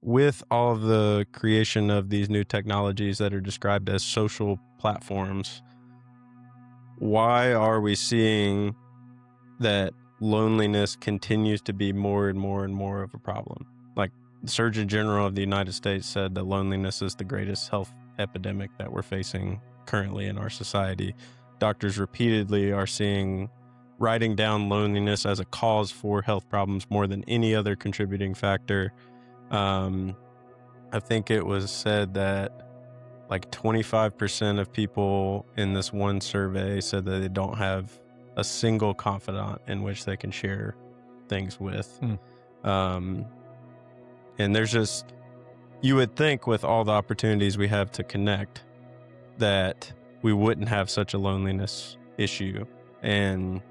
with all of the creation of these new technologies that are described as social platforms, why are we seeing that loneliness continues to be more and more and more of a problem? Like the Surgeon General of the United States said that loneliness is the greatest health epidemic that we're facing currently in our society. Doctors repeatedly are writing down loneliness as a cause for health problems more than any other contributing factor. I think it was said that like 25% of people in this one survey said that they don't have a single confidant in which they can share things with. And there's just, you would think with all the opportunities we have to connect that we wouldn't have such a loneliness issue. And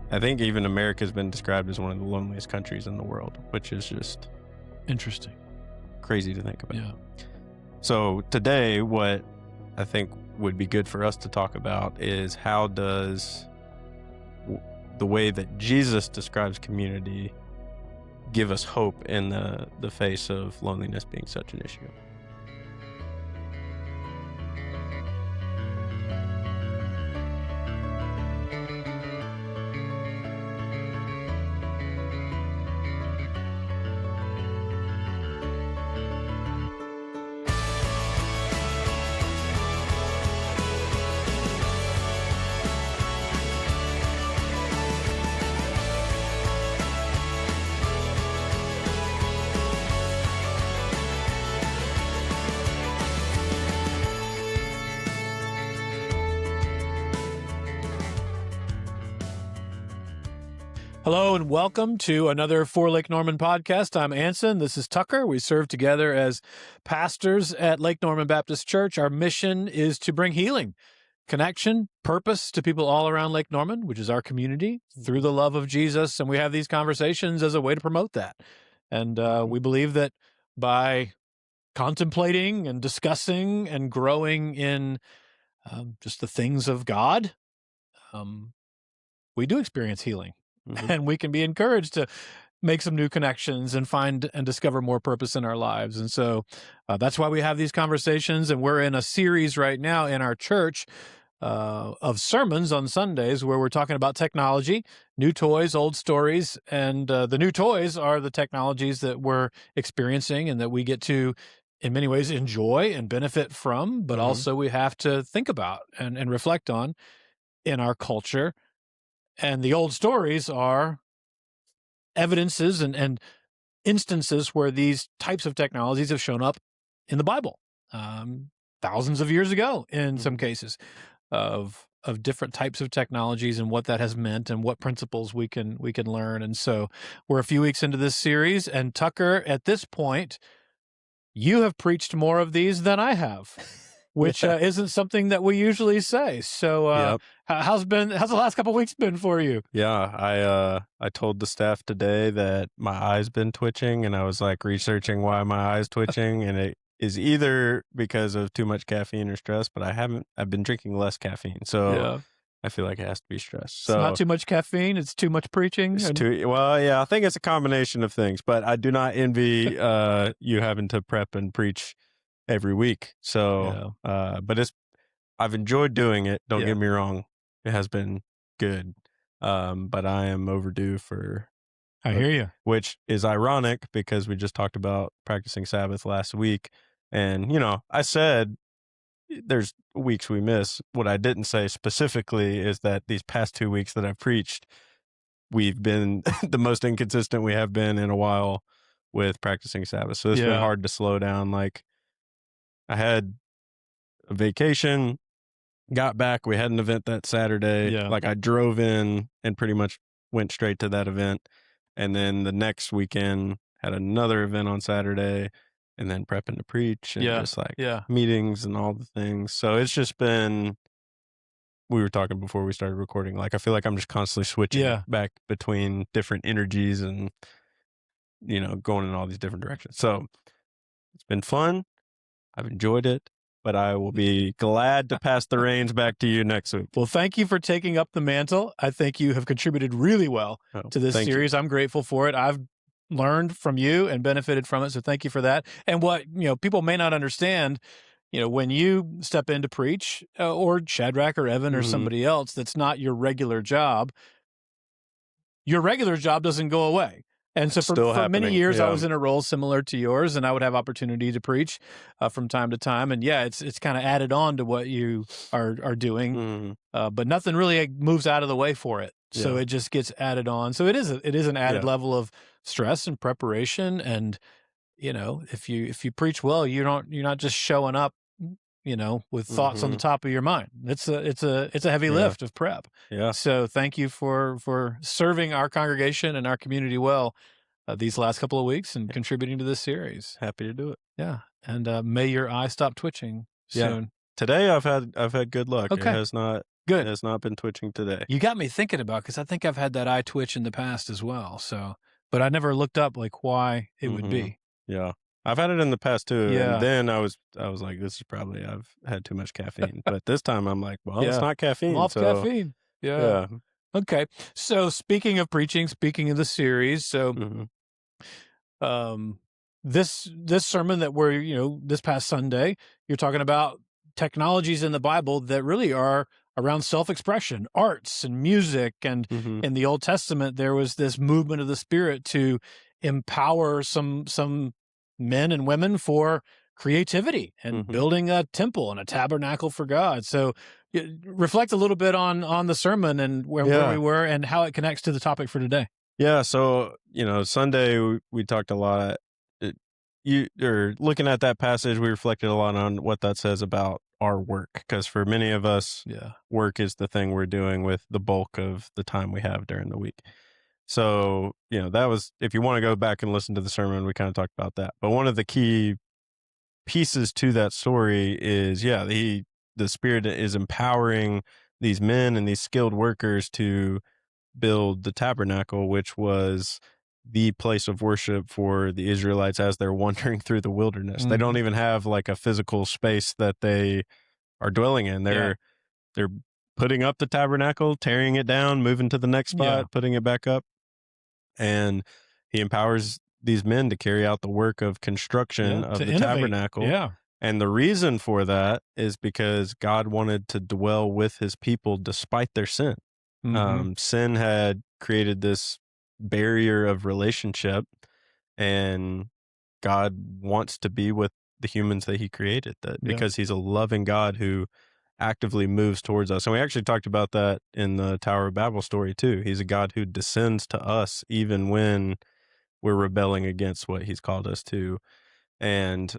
I think even America's been described as one of the loneliest countries in the world, which is just interesting, crazy to think about. Yeah. So today, what I think would be good for us to talk about is how does the way that Jesus describes community give us hope in the face of loneliness being such an issue. Hello and welcome to another For Lake Norman podcast. I'm Anson. This is Tucker. We serve together as pastors at Lake Norman Baptist Church. Our mission is to bring healing, connection, purpose to people all around Lake Norman, which is our community, through the love of Jesus. And we have these conversations as a way to promote that. And we believe that by contemplating and discussing and growing in just the things of God, we do experience healing. Mm-hmm. And we can be encouraged to make some new connections and find and discover more purpose in our lives. And so that's why we have these conversations. And we're in a series right now in our church of sermons on Sundays where we're talking about technology, new toys, old stories. And the new toys are the technologies that we're experiencing and that we get to, in many ways, enjoy and benefit from, but also we have to think about and reflect on in our culture. And the old stories are evidences and instances where these types of technologies have shown up in the Bible, thousands of years ago in some cases, of different types of technologies and what that has meant and what principles we can learn. And so we're a few weeks into this series, and Tucker, at this point, you have preached more of these than I have. Which isn't something that we usually say. So how's the last couple of weeks been for you? Yeah, I told the staff today that my eye's been twitching, and I was like researching why my eye's twitching, and it is either because of too much caffeine or stress, but I've been drinking less caffeine. So I feel like it has to be stress. So it's not too much caffeine, it's too much preaching. I think it's a combination of things, but I do not envy you having to prep and preach every week. So, but I've enjoyed doing it. Don't get me wrong. It has been good. But I am overdue for, I hear you, which is ironic because we just talked about practicing Sabbath last week. And, I said there's weeks we miss. What I didn't say specifically is that these past 2 weeks that I've preached, we've been the most inconsistent we have been in a while with practicing Sabbath. So it's been hard to slow down. Like, I had a vacation, got back. We had an event that Saturday. Like I drove in and pretty much went straight to that event. And then the next weekend had another event on Saturday and then prepping to preach and just like meetings and all the things. So it's just been, we were talking before we started recording, like I feel like I'm just constantly switching back between different energies and, going in all these different directions. So it's been fun. I've enjoyed it, but I will be glad to pass the reins back to you next week. Well, thank you for taking up the mantle. I think you have contributed really well to this series. I'm grateful for it. I've learned from you and benefited from it. So thank you for that. And what, people may not understand, when you step in to preach, or Shadrach or Evan or Mhm. somebody else that's not your regular job doesn't go away. And so It's for, still for many happening. years, I Yeah. was in a role similar to yours, and I would have opportunity to preach from time to time. And yeah, it's kind of added on to what you are doing, Mhm. but nothing really moves out of the way for it. So Yeah. it just gets added on. So it is an added Yeah. level of stress and preparation. And if you preach well, you're not just showing up, with thoughts on the Mhm. top of your mind. It's a heavy Yeah. lift of prep. Yeah. So thank you for serving our congregation and our community well these last couple of weeks and Yeah. contributing to this series. Happy to do it. Yeah, and may your eye stop twitching Yeah. soon. Today I've had good luck. It Okay, has not it good. has not been twitching today. You got me thinking about, because I think I've had that eye twitch in the past as well. So, but I never looked up like why it would Mhm. be. Yeah. I've had it in the past too, and Yeah, then I was like, "This is probably I've had too much caffeine." But this time I'm like, "Well, it's yeah. not I'm caffeine." off So, caffeine. Yeah. yeah. Okay. So speaking of preaching, speaking of the series, so Mhm. um this sermon that we're this past Sunday, you're talking about technologies in the Bible that really are around self-expression, arts and music. And Mhm. in the Old Testament there was this movement of the Spirit to empower some men and women for creativity and Mhm. building a temple and a tabernacle for God. So reflect a little bit on the sermon and where we Yeah. were and how it connects to the topic for today. Yeah, so, Sunday we talked a lot. It, you or looking at that passage, we reflected a lot on what that says about our work, because for many of us, Yeah. work is the thing we're doing with the bulk of the time we have during the week. So, that was, if you want to go back and listen to the sermon, we kind of talked about that. But one of the key pieces to that story is, yeah, the Spirit is empowering these men and these skilled workers to build the tabernacle, which was the place of worship for the Israelites as they're wandering through the wilderness. They don't Mhm. even have like a physical space that they are dwelling in. Yeah. They're putting up the tabernacle, tearing it down, moving to the next Yeah. spot, putting it back up, and he empowers these men to carry out the work of construction Yeah, of to the innovate. tabernacle. Yeah. And the reason for that is because God wanted to dwell with his people despite their sin. Mhm. Sin had created this barrier of relationship, and God wants to be with the humans that he created, that Yeah. because he's a loving God who actively moves towards us. And we actually talked about that in the Tower of Babel story too. He's a God who descends to us even when we're rebelling against what he's called us to. And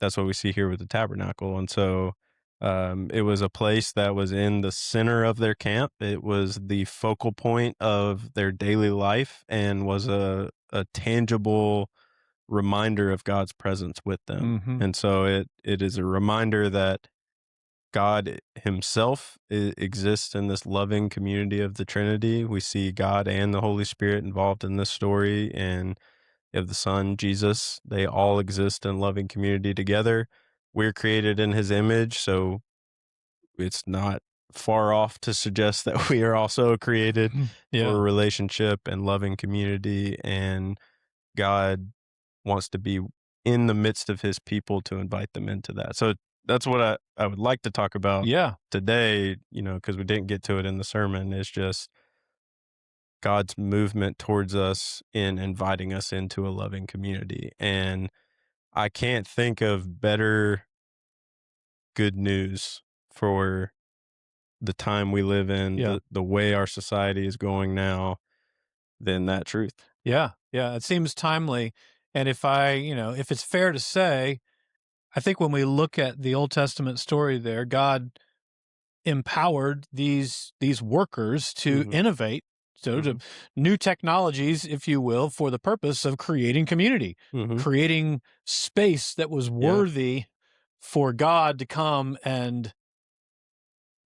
that's what we see here with the tabernacle. And so it was a place that was in the center of their camp. It was the focal point of their daily life and was a tangible reminder of God's presence with them. Mhm. And so it is a reminder that God himself exists in this loving community of the Trinity. We see God and the Holy Spirit involved in this story, and of the Son, Jesus. They all exist in loving community together. We're created in his image, so it's not far off to suggest that we are also created for Yeah. a relationship and loving community, and God wants to be in the midst of his people to invite them into that. So that's what I would like to talk about Yeah. today, because we didn't get to it in the sermon, is just God's movement towards us in inviting us into a loving community. And I can't think of better good news for the time we live in, Yeah. the way our society is going now, than that truth. Yeah. Yeah. It seems timely. And if it's fair to say, I think when we look at the Old Testament story there, God empowered these workers to Mhm, innovate, so to mhm, new technologies, if you will, for the purpose of creating community, mhm. creating space that was Yeah, worthy for God to come and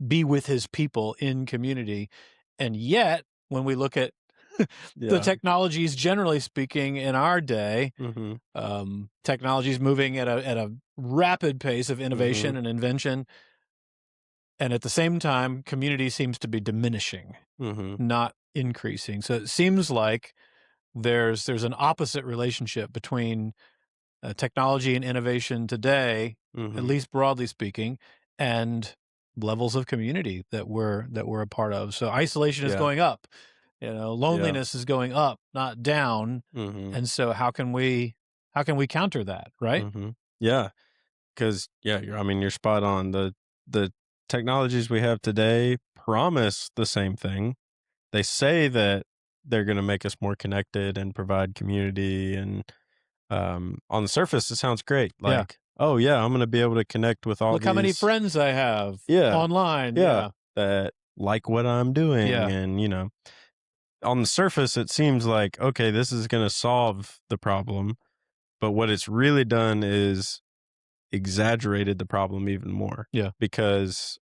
be with his people in community. And yet, when we look at the yeah, technologies, generally speaking, in our day, mhm, technologies moving at a rapid pace of mhm, innovation and invention, and at the same time, community seems to be diminishing, mhm, not increasing. So it seems like there's an opposite relationship between technology and innovation today, at Mhm. least broadly speaking, and levels of community that we're a part of. So isolation is Yeah. going up, Yeah. loneliness is going up, not down. Mhm. And so how can we counter that, right? Mhm. Yeah. 'Cause yeah, you're spot on. The technologies we have today promise the same thing. They say that they're gonna make us more connected and provide community and, on the surface, it sounds great. Yeah. Like, "Oh, yeah, I'm gonna be able to connect with all Look how many these." friends I have Yeah, online. yeah, Yeah. that like what I'm doing Yeah. and, on the surface, it seems like, okay, this is gonna solve the problem, but what it's really done is exaggerated the problem even more Yeah. because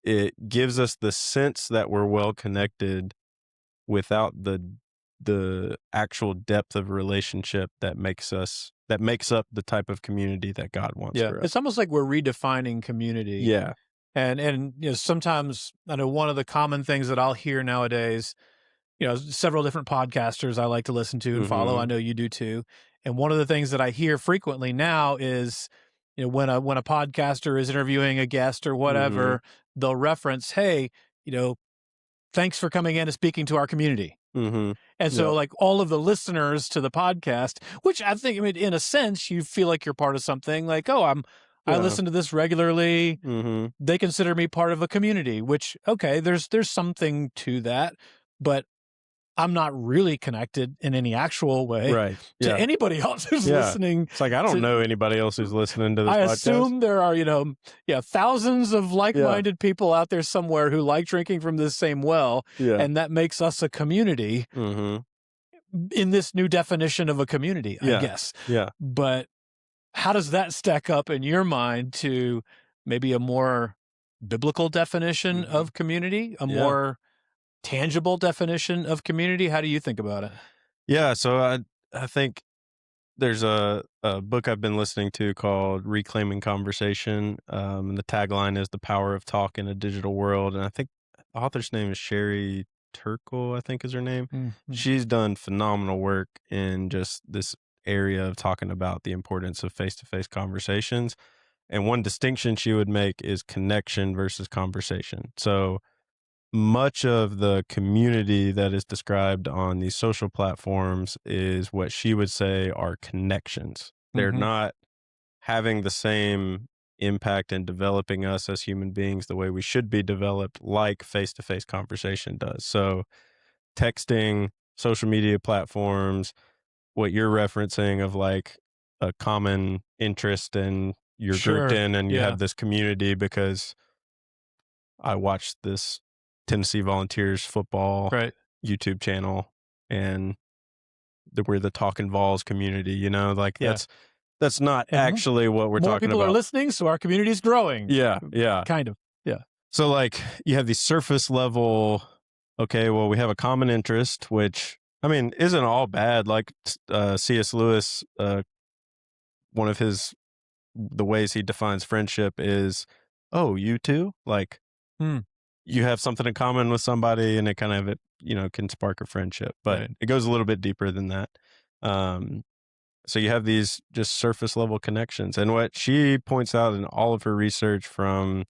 it gives us the sense that we're well connected without the actual depth of relationship that makes up the type of community that God wants Yeah. for It's us. almost like we're redefining community. Yeah. And sometimes I know one of the common things that I'll hear nowadays, several different podcasters I like to listen to and follow. I Mhm. know you do too. And one of the things that I hear frequently now is, when a podcaster is interviewing a guest or Mhm. whatever, they'll reference, "Hey, you know, thanks for coming in and speaking to our community." Mhm. And so, Yep. like, all of the listeners to the podcast, which I think, I mean, in a sense, you feel like you're part of something. Like, oh, I Yeah. listen to this regularly. Mhm. They consider me part of a community. Which, okay, there's something to that, but I'm not really connected in any actual way Right. to Yeah. anybody else who's Yeah. listening It's like I don't to. know anybody else who's listening to this I podcast. assume there are, yeah, thousands of Yeah. like-minded people out there somewhere who like drinking from this same well, Yeah. and that makes us a community Mhm. in this new definition of a community, I Yeah. guess. Yeah. But how does that stack up in your mind to maybe a more biblical definition Mhm. of community, a Yeah. more tangible definition of community? How do you think about it? Yeah, so I think there's a book I've been listening to called Reclaiming Conversation, and the tagline is "The Power of Talk in a Digital World," and I think the author's name is Sherry Turkle, I think is her name. Mhm. She's done phenomenal work in just this area of talking about the importance of face-to-face conversations, and one distinction she would make is connection versus conversation. So much of the community that is described on these social platforms is what she would say are connections. They're Mhm. not having the same impact in developing us as human beings the way we should be developed, like face to face conversation does. So, texting, social media platforms, what you're referencing of like a common interest and you're grouped Sure. in and you Yeah. have this community because I watched this Tennessee Volunteers football Right. YouTube channel and we're the Talking Vols community, like Yeah. that's not And actually what we're more talking people are about. listening, so our community is growing. Yeah, yeah. Kind of. Yeah. So like you have these surface level, okay, well we have a common interest, which I mean isn't all bad. Like C.S. Lewis, one of the ways he defines friendship is, oh, you too? Like Hmm. you have something in common with somebody and it kind of can spark a friendship, but Right. it goes a little bit deeper than that. um so you have these just surface level connections, and what she points out in all of her research from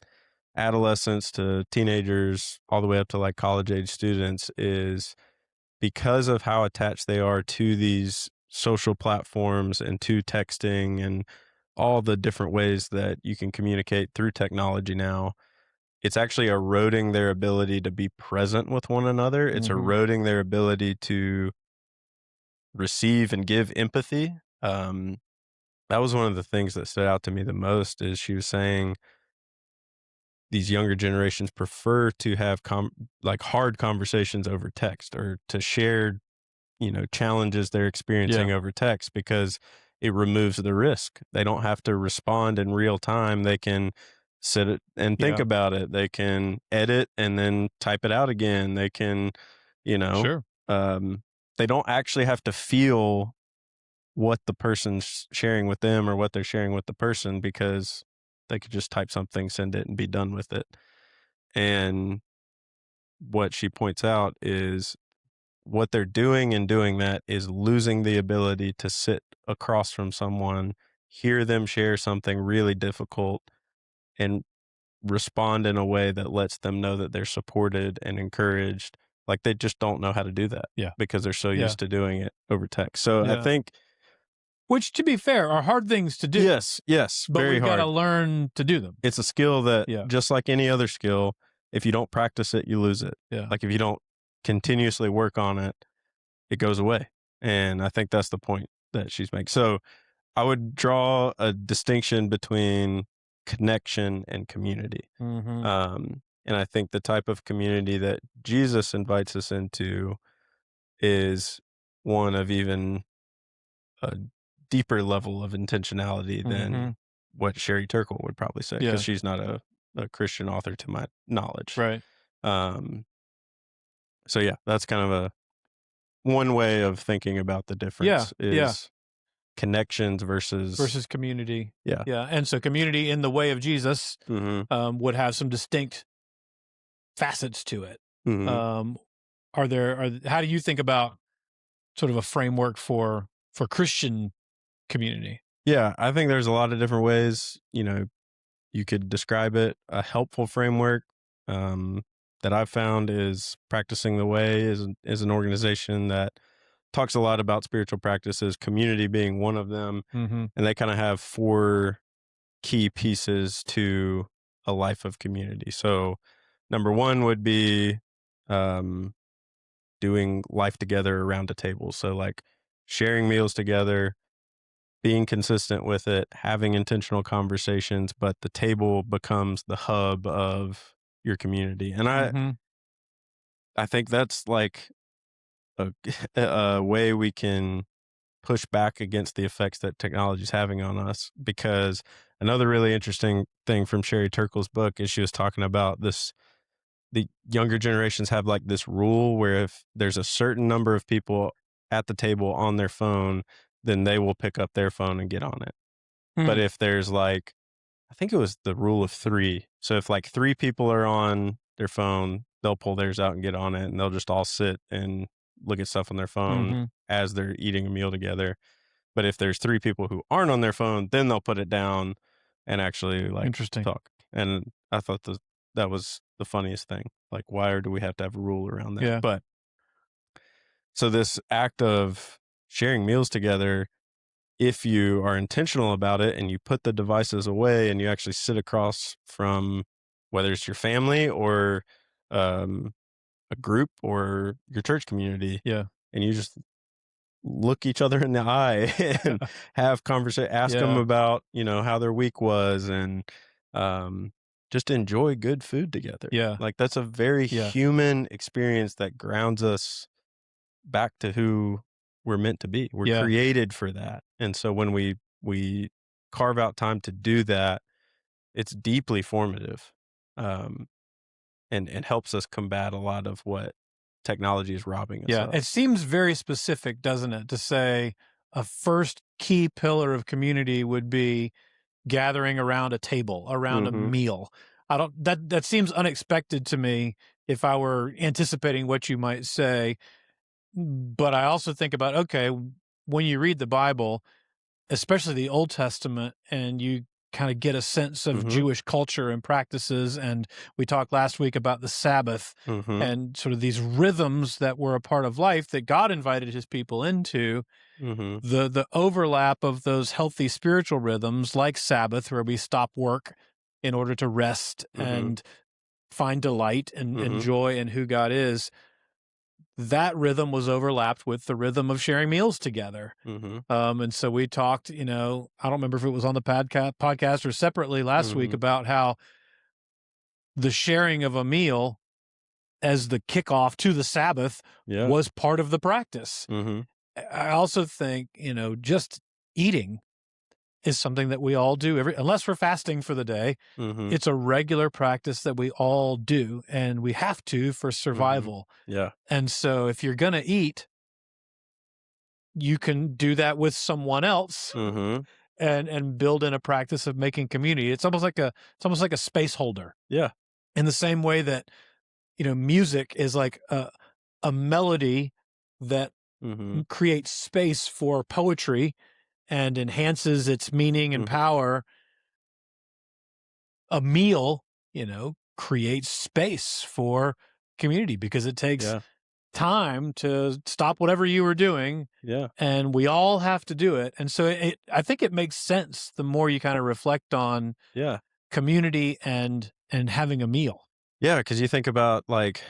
adolescents to teenagers all the way up to like college age students is because of how attached they are to these social platforms and to texting and all the different ways that you can communicate through technology now. It's actually eroding their ability to be present with one another. It's Mhm. eroding their ability to receive and give empathy. That was one of the things that stood out to me the most is she was saying these younger generations prefer to have like hard conversations over text or to share challenges they're Yeah. experiencing over text because it removes the risk. They don't have to respond in real time. They can sit it and think Yeah. about it. They can edit and then type it out again. They can, you know, Sure. um, they don't actually have to feel what the person's sharing with them or what they're sharing with the person because they could just type something, send it, and be done with it. And what she points out is what they're doing in doing that is losing the ability to sit across from someone, hear them share something really difficult, and respond in a way that lets them know that they're supported and encouraged. Like, they just don't know how to do that Yeah. because they're so Yeah. used to doing it over text. So I Yeah. think Which, to be fair, are hard things to do, yes, but very we've got to hard. learn to do them. It's a skill that, Yeah. just like any other skill, if you don't practice it, you lose it. Yeah. Like, if you don't continuously work on it, it goes away. And I think that's the point that she's making. So I would draw a distinction between connection and community. Mm-hmm. And I think the type of community that Jesus invites us into is one of even a deeper level of intentionality Mm-hmm. than what Sherry Turkle would probably say, because Yeah. she's not a Christian author to my knowledge. Right. Um, so yeah, that's kind of a one way of thinking about the Yeah. difference Yeah. is connections versus Versus community. yeah. Yeah. And so community in the way of Jesus Mhm. would have some distinct facets to it. Mhm. Um, how do you think about sort of a framework for Christian community? Yeah, I think there's a lot of different ways, you could describe it. A helpful framework um, that I've found is Practicing the Way is an organization that talks a lot about spiritual practices, community being one of them, Mm-hmm. and they kind of have four key pieces to a life of community. So, number one would be um, doing life together around a table. So, like sharing meals together, being consistent with it, having intentional conversations, but the table becomes the hub of your community. And Mm-hmm. I think that's like a, a way we can push back against the effects that technology is having on us. Because another really interesting thing from Sherry Turkle's book is she was talking about this. The younger generations have like this rule where if there's a certain number of people at the table on their phone, then they will pick up their phone and get on it. But Hmm. if there's like, I think it was the rule of three. So if like three people are on their phone, they'll pull theirs out and get on it, and they'll just all sit and look at stuff on their phone Mm-hmm. as they're eating a meal together. But if there's three people who aren't on their phone, then they'll put it down and actually like Interesting. talk. And I thought that was the funniest thing. Like, why do we have to have a rule around that? Yeah. But so this act of sharing meals together, if you are intentional about it and you put the devices away and you actually sit across from whether it's your family or um, a group or your church community, Yeah. and you just look each other in the eye and have conversation, ask them Yeah. about how their week was, and um, just enjoy good food together. Yeah. Like, that's a very Yeah. human experience that grounds us back to who we're meant to be. We're Yeah. created for that. And so when we carve out time to do that, it's deeply formative. Um, and helps us combat a lot of what technology is robbing us Yeah. of. It seems very specific, doesn't it, to say a first key pillar of community would be gathering around a table, around a Mhm. meal. I don't that seems unexpected to me if I were anticipating what you might say. But I also think about, okay, when you read the Bible, especially the Old Testament, and you kind of get a sense of Mhm. Jewish culture and practices. And we talked last week about the Sabbath Mhm. and sort of these rhythms that were a part of life that God invited his people into. Mhm. The overlap of those healthy spiritual rhythms, like Sabbath, where we stop work in order to rest Mhm. and find delight and Mhm. joy in who God is, that rhythm was overlapped with the rhythm of sharing meals together. Mhm. And so we talked, I don't remember if it was on the podcast or separately last week Mhm. about how the sharing of a meal as the kickoff to the Sabbath Yeah. was part of the practice. Mhm. I also think, just eating is something that we all do unless we're fasting for the day. Mhm. It's a regular practice that we all do, and we have to for Mhm. survival. Yeah. And so if you're going to eat, you can do that with someone else Mhm. and build in a practice of making community. It's almost like a space holder Yeah. in the same way that, music is like a melody that Mhm. creates space for poetry and enhances its meaning and Mhm. power, a meal, creates space for community because it takes Yeah. time to stop whatever you were doing, Yeah. and we all have to do it. And so I think it makes sense the more you kind of reflect on Yeah. community and having a meal. Yeah, because you think about, like,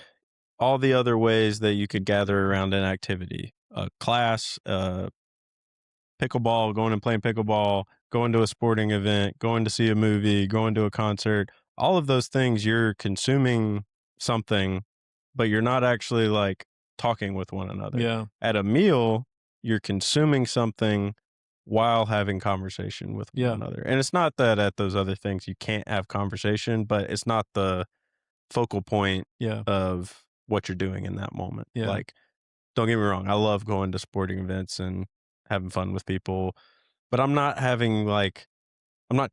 all the other ways that you could gather around an activity, a class, pickleball, going and playing pickleball, going to a sporting event, going to see a movie, going to a concert, all of those things you're consuming something, but you're not actually like talking with one another. Yeah. At a meal, you're consuming something while having conversation with one Yeah. another. And it's not that at those other things you can't have conversation, but it's not the focal point Yeah. of what you're doing in that moment. Yeah. Like, don't get me wrong, I love going to sporting events and having fun with people, but I'm not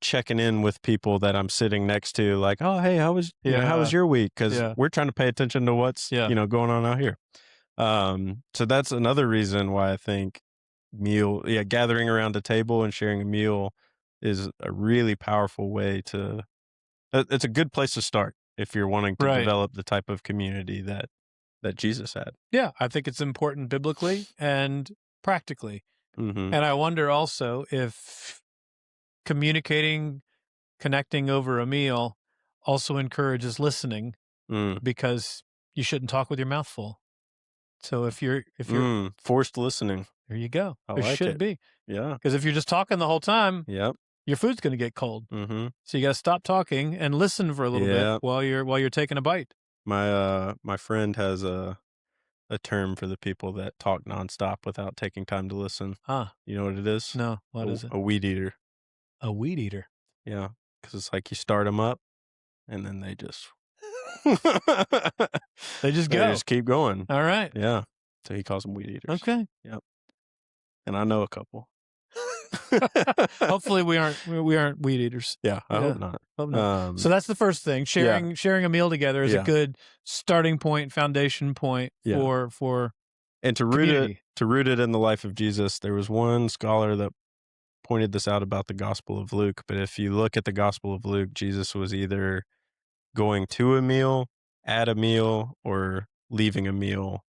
checking in with people that I'm sitting next to like, "Oh, hey, how was Yeah. your week?" Because Yeah. we're trying to pay attention to what's, Yeah. going on out here. So that's another reason why I think gathering around a table and sharing a meal is a really powerful way to it's a good place to start if you're wanting to Right. develop the type of community that Jesus had. Yeah. I think it's important biblically and practically. Mhm. And I wonder also if communicating, connecting over a meal also encourages listening Mm. because you shouldn't talk with your mouth full. So if you're Forced listening. there you go. I There like should it. be. Yeah. Because if you're just talking the whole time, Yep. your food's gonna get cold. Mhm. So you gotta stop talking and listen for a little bit Yeah. while you're taking a bite. My friend has a term for the people that talk nonstop without taking time to listen. Huh. You know what it is? No, what is it? A weed eater. A weed eater. Yeah, because it's like you start them up and then they just They just they go. just keep going. All right. Yeah. So he calls them weed eaters. Okay. Yep. And I know a couple. Hopefully we aren't weed eaters. Yeah, I hope Yeah. not. Hope not. So Um, that's the first thing. yeah, Sharing a meal together is a yeah, good starting point, foundation point yeah. for And community. to root it in the life of Jesus, there was one scholar that pointed this out about the Gospel of Luke, but if you look at the Gospel of Luke, Jesus was either going to a meal, at a meal, or leaving a meal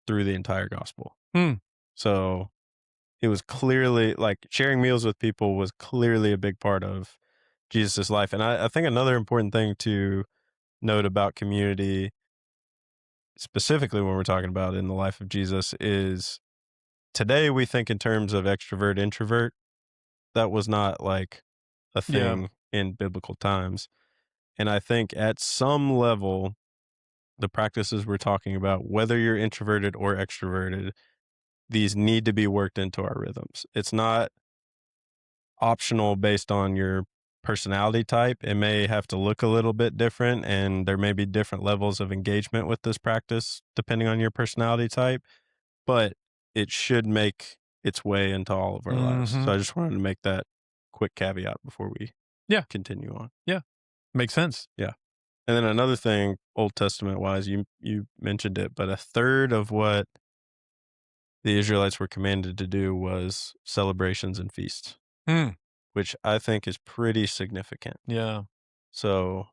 through the entire gospel. Hmm. So it was clearly like sharing meals with people was clearly a big part of Jesus' life. And I think another important thing to note about community, specifically when we're talking about in the life of Jesus, is today we think in terms of extrovert, introvert. That was not like a Yeah. thing in biblical times. And I think at some level, the practices we're talking about, whether you're introverted or extroverted, these need to be worked into our rhythms. It's not optional based on your personality type. It may have to look a little bit different, and there may be different levels of engagement with this practice depending on your personality type, but it should make its way into all of our lives. Mhm. So I just wanted to make that quick caveat before we Yeah. continue on. Yeah. Makes sense. Yeah. And then another thing, Old Testament wise, you mentioned it, but a third of what the Israelites were commanded to do was celebrations and feasts, Hmm. which I think is pretty significant. Yeah. So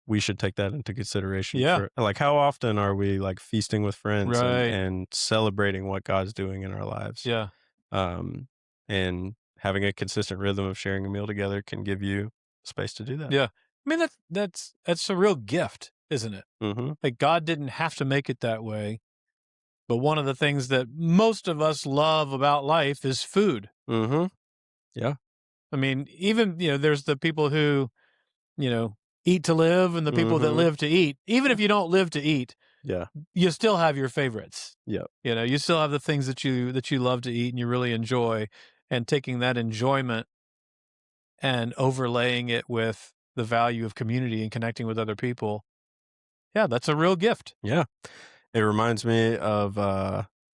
we should take that into consideration Yeah. for like how often are we like feasting with friends Right. and celebrating what God's doing in our lives. Yeah. Um and having a consistent rhythm of sharing a meal together can give you space to do that. Yeah. I mean that's a real gift, isn't it? Mhm. Like God didn't have to make it that way. But one of the things that most of us love about life is food. Mhm. Yeah. I mean, even, there's the people who, you know, eat to live and the people that Mhm. live to eat. Even if you don't live to eat, Yeah. you still have your favorites. Yeah. You still have the things that you love to eat and you really enjoy, and taking that enjoyment and overlaying it with the value of community and connecting with other people. Yeah, that's a real gift. Yeah. It reminds me of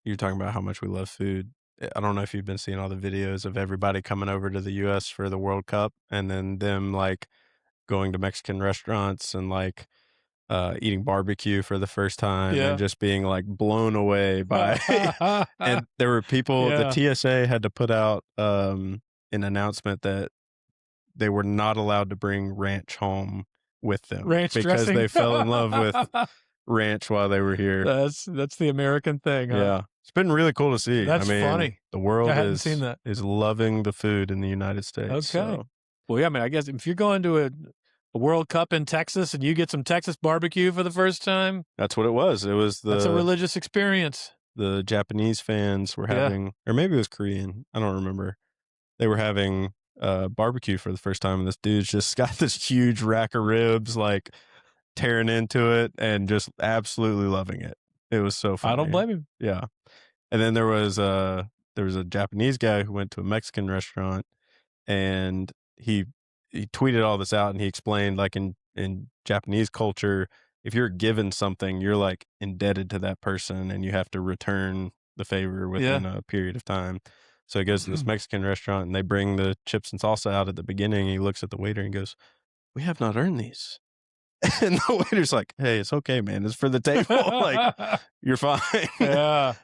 you talking about how much we love food. I don't know if you've been seeing all the videos of everybody coming over to the US for the World Cup and then them like going to Mexican restaurants and like eating barbecue for the first time and Yeah. just being, like, blown away by and there were people the Yeah. TSA had to put out, an announcement that they were not allowed to bring ranch home with them Ranch because dressing. they fell in love with ranch while they were here. That's the American thing, huh? Yeah. It's been really cool to see. I That's mean, funny. the I world hadn't seen is that. loving the food in the United States, Okay. so Well, yeah, I mean, I guess if you're going to a World Cup in Texas and you get some Texas barbecue for the first time, that's what it was. It was that's a religious experience. the Japanese fans were Yeah. having or maybe it was Korean, I don't remember. They were having, barbecue for the first time, and this dude's just got this huge rack of ribs, like, tearing into it and just absolutely loving it. It was so I don't funny. blame him. Yeah. And then there was a Japanese guy who went to a Mexican restaurant, and he tweeted all this out, and he explained, like, in Japanese culture, if you're given something, you're, like, indebted to that person, and you have to return the favor Yeah. within a period of time. So he goes to this Mexican restaurant, and they bring the chips and salsa out at the beginning, and he looks at the waiter and goes, "We have not earned these." And the waiter's like, "Hey, it's okay, man. It's for the table. Like, you're fine." Yeah.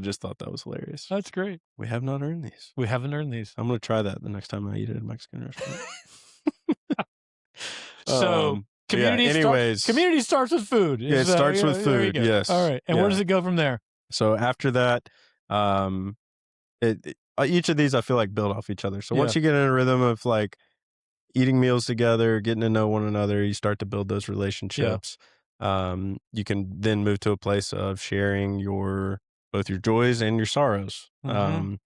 Just thought that was hilarious. That's great. We have not earned these. We haven't earned these. I'm gonna try that the next time I eat at a Mexican restaurant. So But yeah, anyways, community starts with food. yeah, it Is, starts with there you food, go. All yes. right. And where Yeah. does it go from there? So after that, um, each of these I feel like build off each other. So Yeah. once you get in a rhythm of, like, eating meals together, getting to know one another, you start to build those relationships. You can then move to a place of sharing both your joys and your sorrows. Mhm.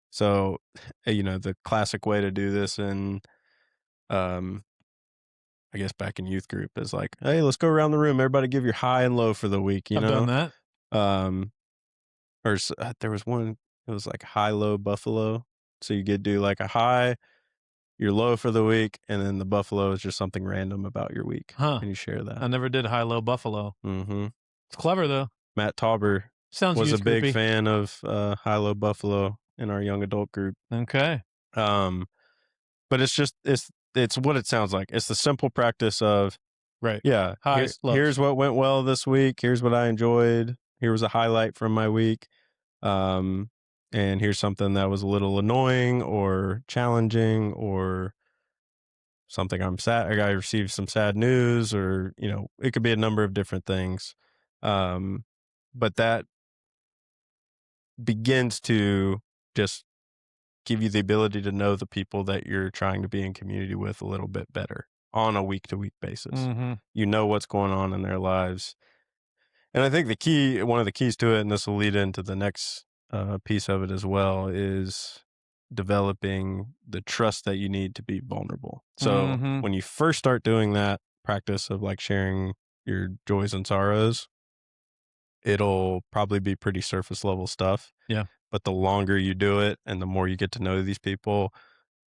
So, the classic way to do this um, I guess back in youth group is like, hey, let's go around the room. Everybody give your high and low for the week, you I've done know? that. Um, there was one, it was like high, low, buffalo. So you could do like a high, your low for the week, and then the buffalo is just something random about your week. Huh. And you share that. I never did high-low buffalo. hmm It's clever, though. Matt Tauber Sounds was a youth big groupy. fan of high, low, buffalo in our young adult group. Okay. Um, but it's what it sounds like. It's the simple practice of, Right. yeah, Highs, lows. here's what went well this week. Here's what I enjoyed. Here was a highlight from my week. Um, and here's something that was a little annoying or challenging or something I'm sad. I received some sad news or, it could be a number of different things. But that begins to just give you the ability to know the people that you're trying to be in community with a little bit better on a week to week basis. Mhm. You know what's going on in their lives. And I think one of the keys to it, and this will lead into the next piece of it as well, is developing the trust that you need to be vulnerable. So Mhm. when you first start doing that practice of like sharing your joys and sorrows, it'll probably be pretty surface level stuff. Yeah. But the longer you do it and the more you get to know these people,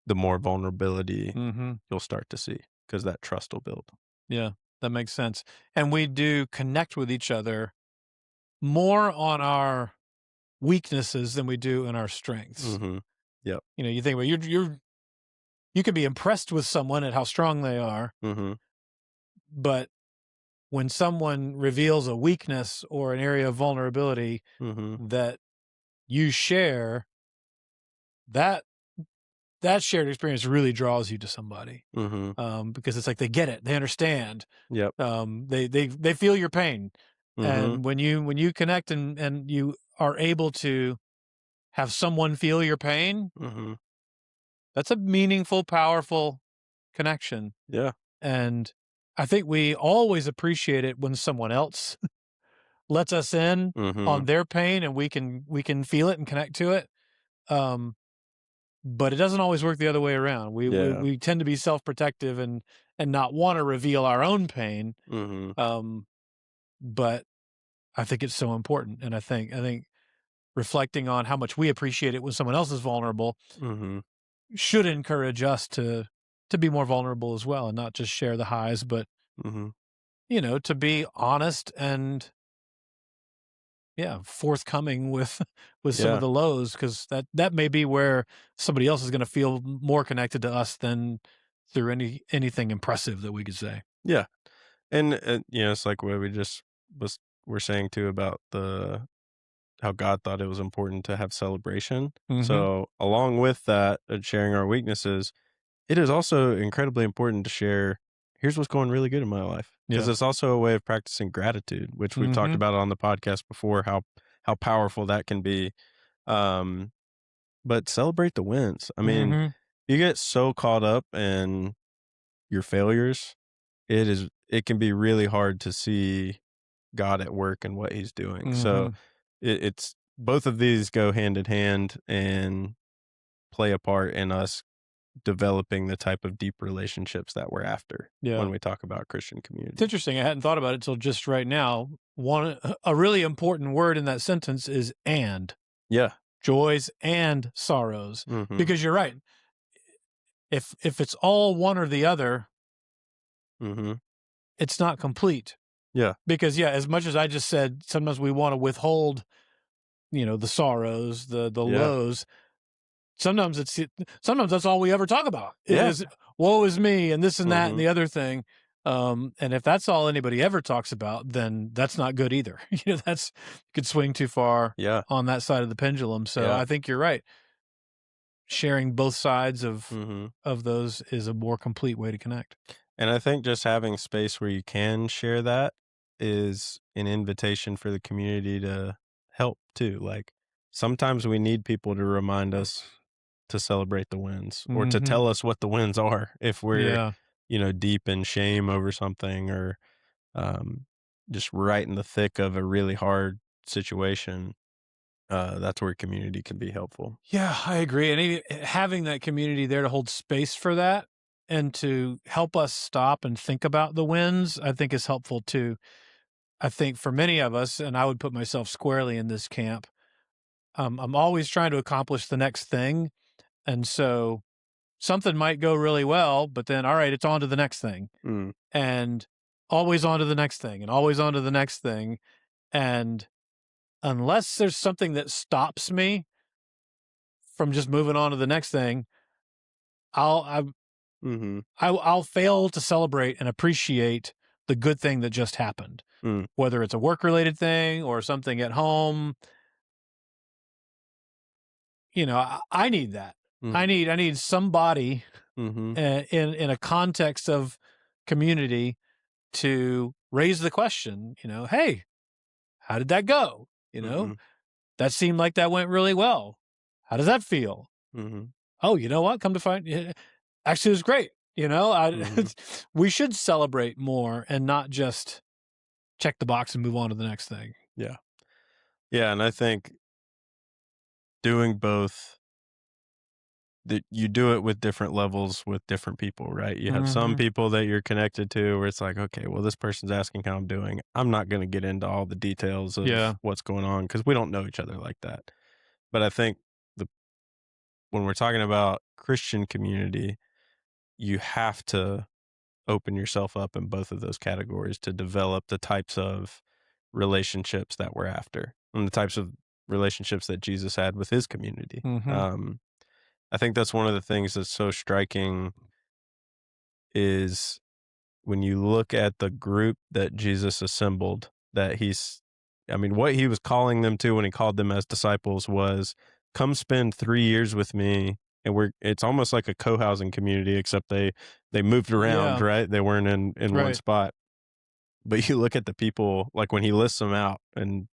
the more vulnerability Mhm. you'll start to see because that trust will build. Yeah, that makes sense. And we do connect with each other more on our weaknesses than we do in our strengths. Mm-hmm. Yep. You think, well, you can be impressed with someone at how strong they are, Mm-hmm. but when someone reveals a weakness or an area of vulnerability Mm-hmm. that you share, that that shared experience really draws you to somebody, Mm-hmm. because it's like they get it, they understand, Yep. they feel your pain, Mm-hmm. and when you connect and you are able to have someone feel your pain, Mm-hmm. that's a meaningful, powerful connection. Yeah. And I think we always appreciate it when someone else lets us in Mm-hmm. on their pain and we can feel it and connect to it. Um, but it doesn't always work the other way around. We we, Yeah. we tend to be self-protective and not want to reveal our own pain. Mm-hmm. Um, but I think it's so important. And I think reflecting on how much we appreciate it when someone else is vulnerable Mm-hmm. should encourage us to be more vulnerable as well and not just share the highs, but Mm-hmm. to be honest and yeah, forthcoming with with some of Yeah. the lows because that may be where somebody else is going to feel more connected to us than through anything impressive that we could say. Yeah. And, it's like what we just was were saying too about the how God thought it was important to have celebration. Mhm. So, along with that, and sharing our weaknesses, it is also incredibly important to share, "Here's what's going really good in my life," because Yeah. it's also a way of practicing gratitude, which we've talked Mhm. about on the podcast before, how powerful that can be. Um, but celebrate the wins. I mean, Mhm. you get so caught up in your failures, it can be really hard to see God at work and what he's doing. So Mhm. it's both of these go hand in hand and play a part in us developing the type of deep relationships that we're after when Yeah. we talk about Christian It's community. interesting, I hadn't thought about it till just right now. One a really important word in that sentence is "and." Yeah. Joys and sorrows, Mhm. because you're right. If it's all one or the other, Mhm. it's not complete. Yeah. Because, yeah, as much as I just said, sometimes we wanna withhold, the sorrows, the Yeah. lows. Sometimes sometimes that's all we ever talk about Yeah. is, "Woe is me," and this and that and Mhm. the other thing, and if that's all anybody ever talks about, then that's not good either. That's could swing too far Yeah. on that side of the pendulum, so Yeah. I think you're right. Sharing both sides Mhm. of those is a more complete way to connect. And I think just having space where you can share that is an invitation for the community to help too. Like sometimes we need people to remind us to celebrate the wins or to Mhm. tell us what the wins are if we're, Yeah. deep in shame over something or um, just right in the thick of a really hard situation. That's where community can be helpful. Yeah, I agree, and having that community there to hold space for that and to help us stop and think about the wins, I think is helpful too. I think for many of us, and I would put myself squarely in this camp, I'm always trying to accomplish the next thing, and so something might go really well, but then, all right, it's on to the next thing, Mm, and always on to the next thing, and always on to the next thing, and unless there's something that stops me from just moving on to the next thing, I'll I'm mhm, I'll fail to celebrate and appreciate the good thing that just happened, mm, whether it's a work related thing or something at home. I need that. mm, I need somebody mhm, in a context of community to raise the question. Hey, how did that go? mhm, That seemed like that went really well. How does that feel? mhm, Oh, you know what? Come to find, yeah, actually, it was great. mhm. We should celebrate more and not just check the box and move on to the next thing. Yeah. Yeah, and I think doing both that you do it with different levels with different people, right? You have some Mhm. people that you're connected to where it's like, okay, well, this person's asking how I'm doing. I'm not going to get into all the details of Yeah. what's going on because we don't know each other like that. But I think the when we're talking about Christian community, you have to open yourself up in both of those categories to develop the types of relationships that we're after and the types of relationships that Jesus had with his community. Mhm. I think that's one of the things that's so striking is when you look at the group that Jesus assembled, I mean, what he was calling them to when he called them as disciples was, come spend 3 years with me. And it's almost like a co-housing community, except they moved around, Yeah. right? They weren't in one Right. spot. But you look at the people, like when he lists them out and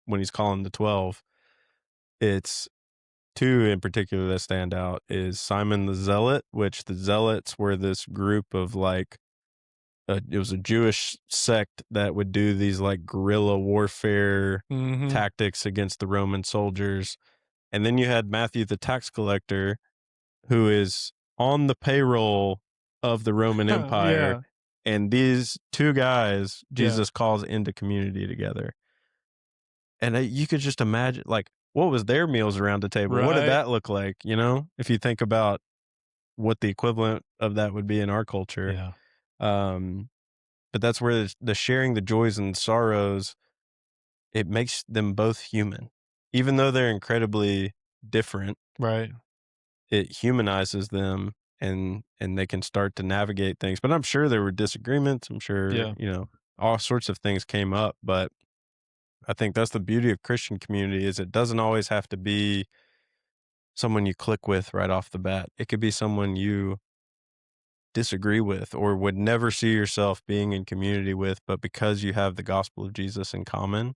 when he's calling the 12, it's two in particular that stand out is Simon the Zealot, which the Zealots were this group of like it was a Jewish sect that would do these like guerrilla warfare Mhm. tactics against the Roman soldiers. And then you had Matthew the tax collector, who is on the payroll of the Roman Empire. Yeah. And these two guys, Yeah. Jesus calls into community together. And you could just imagine, like, what was their meals around the table? What did Right. that look like? If you think about what the equivalent of that would be in our culture. Yeah. Um, but that's where the sharing the joys and sorrows, it makes them both human. Even though they're incredibly different, Right. it humanizes them and they can start to navigate things. But I'm sure there were disagreements. I'm sure, Yeah. all sorts of things came up, but I think that's the beauty of Christian community is it doesn't always have to be someone you click with right off the bat. It could be someone you disagree with or would never see yourself being in community with, but because you have the gospel of Jesus in common,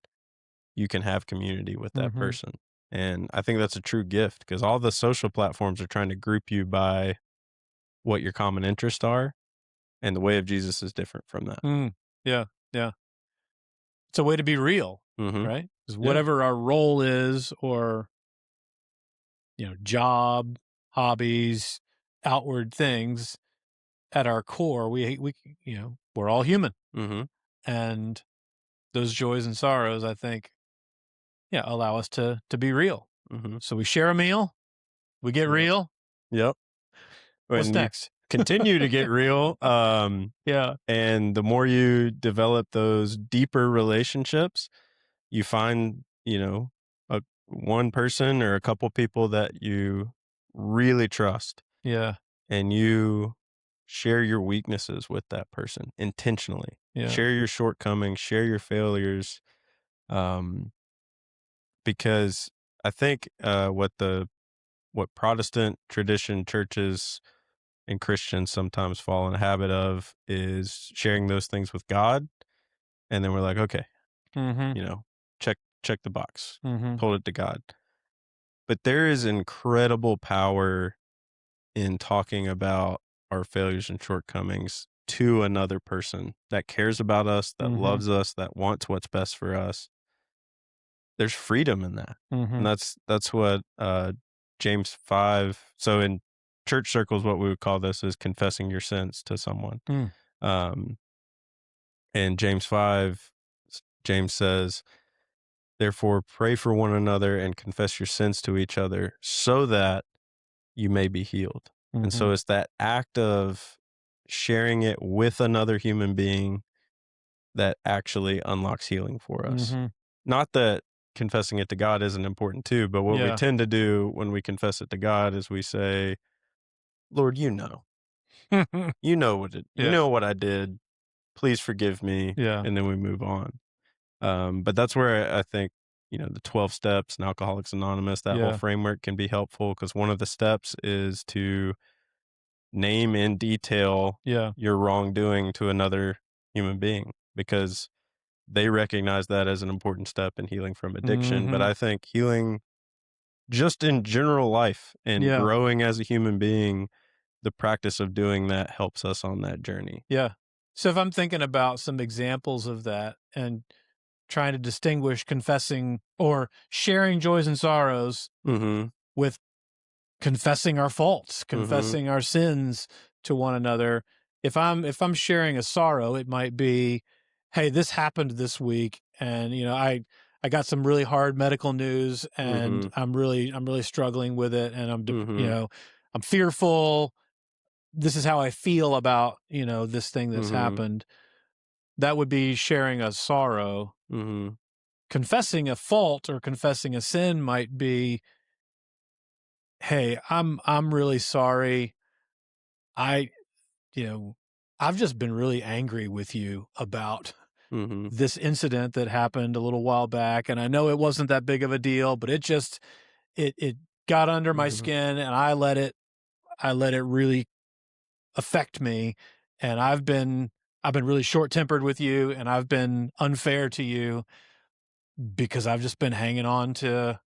you can have community with that Mm-hmm. person. And I think that's a true gift because all the social platforms are trying to group you by what your common interests are, and the way of Jesus is different from that. Mm. Yeah. Yeah. It's a way to be real, Mhm. right? Because Yeah. whatever our role is, or job, hobbies, outward things, at our core, we're all human, Mhm. and those joys and sorrows, I think, yeah, allow us to be real. Mhm. So we share a meal, we get Yep. real. Yep. What's When you next? continue to get real, Yeah, and the more you develop those deeper relationships, you find, a one person or a couple people that you really trust, yeah, and you share your weaknesses with that person intentionally. yeah. Share your shortcomings, share your failures, um, because I think, what Protestant tradition churches and Christians sometimes fall in a habit of is sharing those things with God, and then we're like, "Okay, Mhm, you know, check the box, mhm, told it to God." But there is incredible power in talking about our failures and shortcomings to another person that cares about us, that mhm, loves us, that wants what's best for us. There's freedom in that. And mhm, that's what James 5, so in church circles what we would call this is confessing your sins to someone. mm, Um in James 5, James says, "Therefore pray for one another and confess your sins to each other so that you may be healed." And so mhm, it's that act of sharing it with another human being that actually unlocks healing for us. mhm. Not that confessing it to God isn't important too, but what we Yeah. tend to do when we confess it to God is we say, "Lord, you Yeah, know what I did. Please forgive me." yeah, And then we move on. But that's where I think, the 12 steps and Alcoholics Anonymous, that whole yeah, framework can be helpful because one of the steps is to name in detail yeah. your wrongdoing to another human being because they recognize that as an important step in healing from addiction. But Mhm. I think healing just in general life and Yeah, growing as a human being, the practice of doing that helps us on that journey. yeah. So if I'm thinking about some examples of that and trying to distinguish confessing or sharing joys and sorrows Mhm. with confessing our faults, Mhm. confessing our sins to one another. If I'm sharing a sorrow, it might be, hey, this happened this week, and I got some really hard medical news, and Mhm. I'm really struggling with it, and Mhm. I'm fearful. This is how I feel about this thing that's Mhm. happened. That would be sharing a sorrow. Mhm. Confessing a fault or confessing a sin might be, hey, I'm really sorry. I you know, I've just been really angry with you about Mhm. this incident that happened a little while back, and I know it wasn't that big of a deal, but it got under my Mhm. skin, and I let it really affect me, and I've been really short-tempered with you, and I've been unfair to you because I've just been hanging on to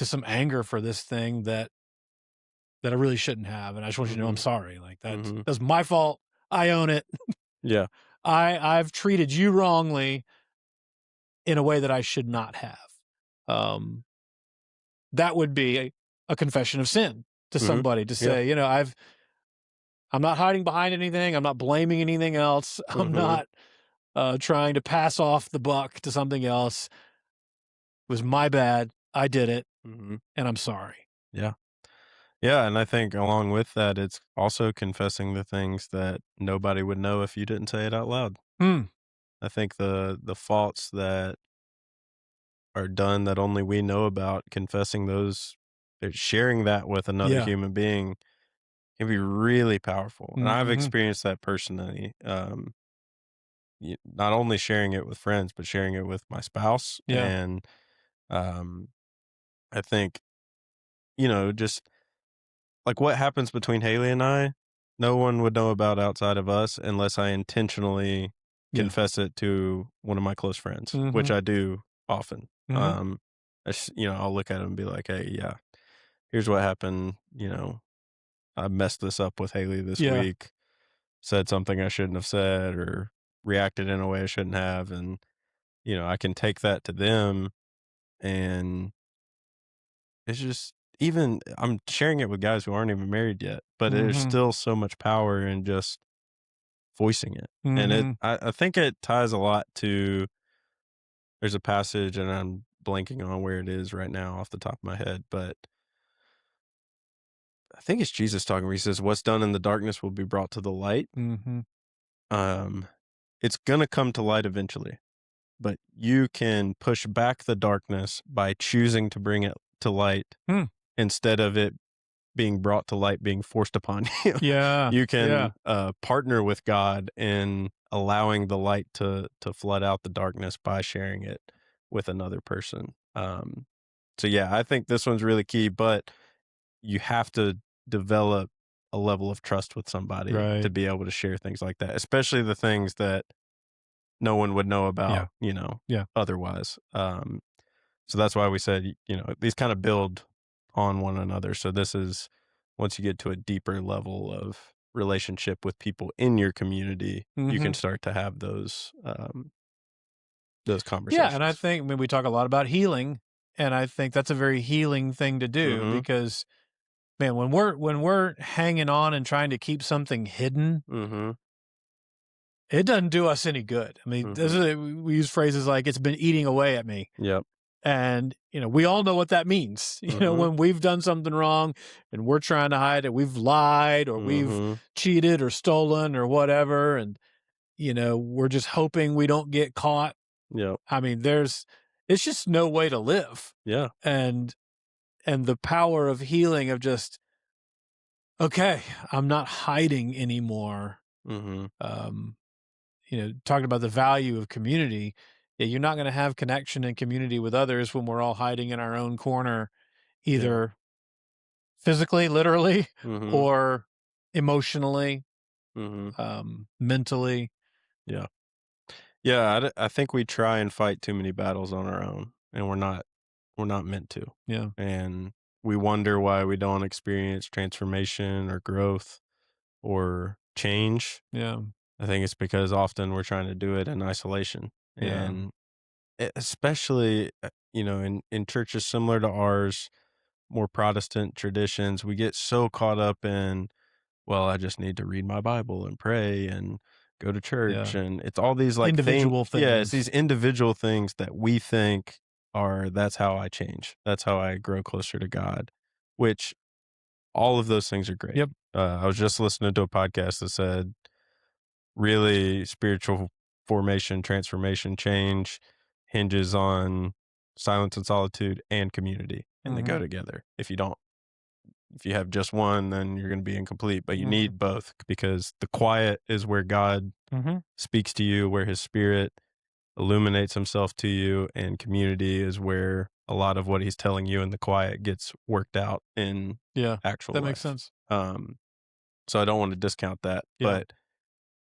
some anger for this thing that I really shouldn't have, and I just want you to know I'm Mhm. sorry. Like, Mhm. that's my fault. I own it. Yeah. I've treated you wrongly in a way that I should not have. Um, that would be a confession of sin to Mhm. somebody to Yeah. say, I'm not hiding behind anything. I'm not blaming anything else. I'm Mhm. not trying to pass off the buck to something else. It was my bad. I did it, Mhm. and I'm sorry. Yeah. Yeah, and I think along with that, it's also confessing the things that nobody would know if you didn't say it out loud. Hmm. I think the faults that are done that only we know about, confessing those, sharing that with another Yeah. human being can be really powerful, and I've Mhm. experienced that personally. Not only sharing it with friends, but sharing it with my spouse, Yeah. and um, I think just like what happens between Haley and I, no one would know about outside of us unless I intentionally Yeah. confess it to one of my close friends, which Mhm. I do often. Mhm. I'll look at him and be like, "Hey, yeah, here's what happened. I messed this up with Haley this Yeah. week, said something I shouldn't have said, or reacted in a way I shouldn't have." And, I can take that to them, and it's just, even I'm sharing it with guys who aren't even married yet, but there's Mhm. still so much power in just voicing it. And Mhm. I think it ties a lot to, there's a passage and I'm blanking on where it is right now off the top of my head, but I think it's Jesus talking where he says, "What's done in the darkness will be brought to the light." Mhm. Um, it's gonna come to light eventually, but you can push back the darkness by choosing to bring it to light Hmm. instead of it being brought to light being forced upon you. Yeah. You Yeah. can, partner with God in allowing the light to flood out the darkness by sharing it with another person. So yeah, I think this one's really key, but you have to develop a level of trust with somebody to Right. be able to share things like that, especially the things that no one would know Yeah. about, Yeah. otherwise. So that's why we said, these kind of build on one another. So this is, once you get to a deeper level of relationship with people in your community, you can Mhm. start to have those Yeah, and I conversations. think, I mean, we talk a lot about healing, and I think that's a very healing thing to do Mhm. because, man, when we're hanging on and trying to keep something hidden, Mhm. it doesn't do us any good. I mean, this Mhm. is we use phrases like "it's been eating away at me," Yep. and we all know what that means. Mhm. When we've done something wrong and we're trying to hide it, we've lied or we've Mhm. cheated or stolen or whatever, and we're just hoping we don't get caught. Yep. I mean, it's just no way to live. Yeah. And the power of healing of just, okay, I'm not hiding anymore. Mhm. Um, talking about the value of community. Yeah, you're not going to have connection and community with others when we're all hiding in our own corner, Yeah. either physically, literally, Mhm. or emotionally, Mhm. mentally. Yeah. Yeah, I think we try and fight too many battles on our own, and we're not meant to. Yeah. And we wonder why we don't experience transformation or growth or change. Yeah. I think it's because often we're trying to do it in isolation. Yeah. And especially, in churches similar to ours, more Protestant traditions, we get so caught up in, well, I just need to read my Bible and pray and go to church, Yeah. and it's all these, like, Individual yeah, it's things. these individual things that we think are, "That's how I change. That's how I grow closer to God," which all of those things are great. Yep. I was just listening to a podcast that said, really, spiritual formation, transformation, change hinges on silence and solitude and community, and they go Mhm. together. If you have just one, then you're gonna be incomplete, but you Mhm. need both because the quiet is where God Mhm. speaks to you, where his spirit illuminates himself to you, and community is where a lot of what he's telling you in the quiet gets worked out in Yeah. actual That makes life. sense. So I don't want to discount that, Yeah. but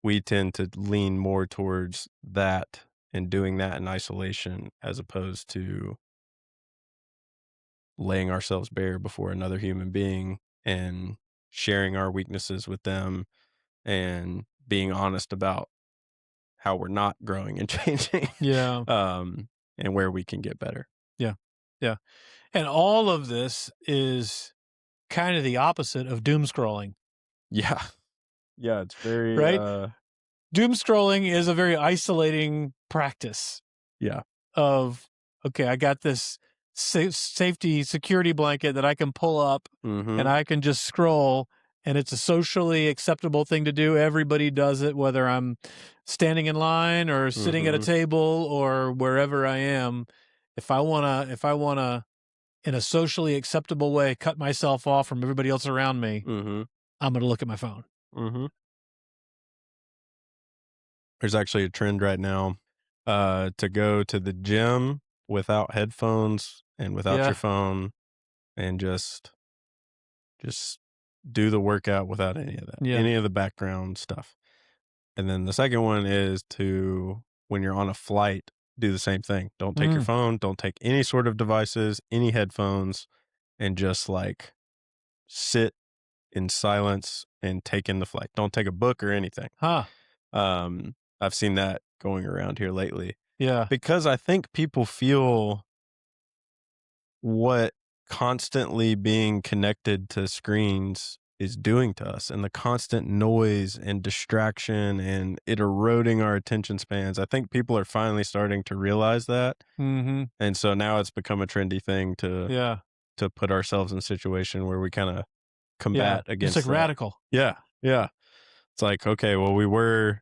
we tend to lean more towards that and doing that in isolation as opposed to laying ourselves bare before another human being and sharing our weaknesses with them and being honest about how we're not growing and changing, Yeah. um, and where we can get better. Yeah. Yeah. And all of this is kind of the opposite of doom scrolling, Yeah. Yeah, it's very, right? Doom scrolling is a very isolating practice yeah. of, okay, I got this safety security blanket that I can pull up and Mhm. I can just scroll, and it's a socially acceptable thing to do. Everybody does it, whether I'm standing in line or sitting at a Mhm. table or wherever I am. If I wanna in a socially acceptable way cut myself off from everybody else around me, Mhm. I'm going to look at my phone. Mhm. There's actually a trend right now, to go to the gym without headphones and without your Yeah. phone and just do the workout without any of that, Yeah. any of the background stuff. And then the second one is to, when you're on a flight, do the same thing. Don't take your Mm. phone, don't take any sort of devices, any headphones, and just like sit in silence and take in the flight. Don't take a book or anything. Huh. I've seen that going around here lately Yeah. because I think people feel what constantly being connected to screens is doing to us, and the constant noise and distraction and it eroding our attention spans. I think people are finally starting to realize that. Mhm. And so now it's become a trendy thing Yeah. to put ourselves in a situation where we kind of Yeah. combat It's like against that. radical. Yeah. Yeah. It's like, okay, well, we were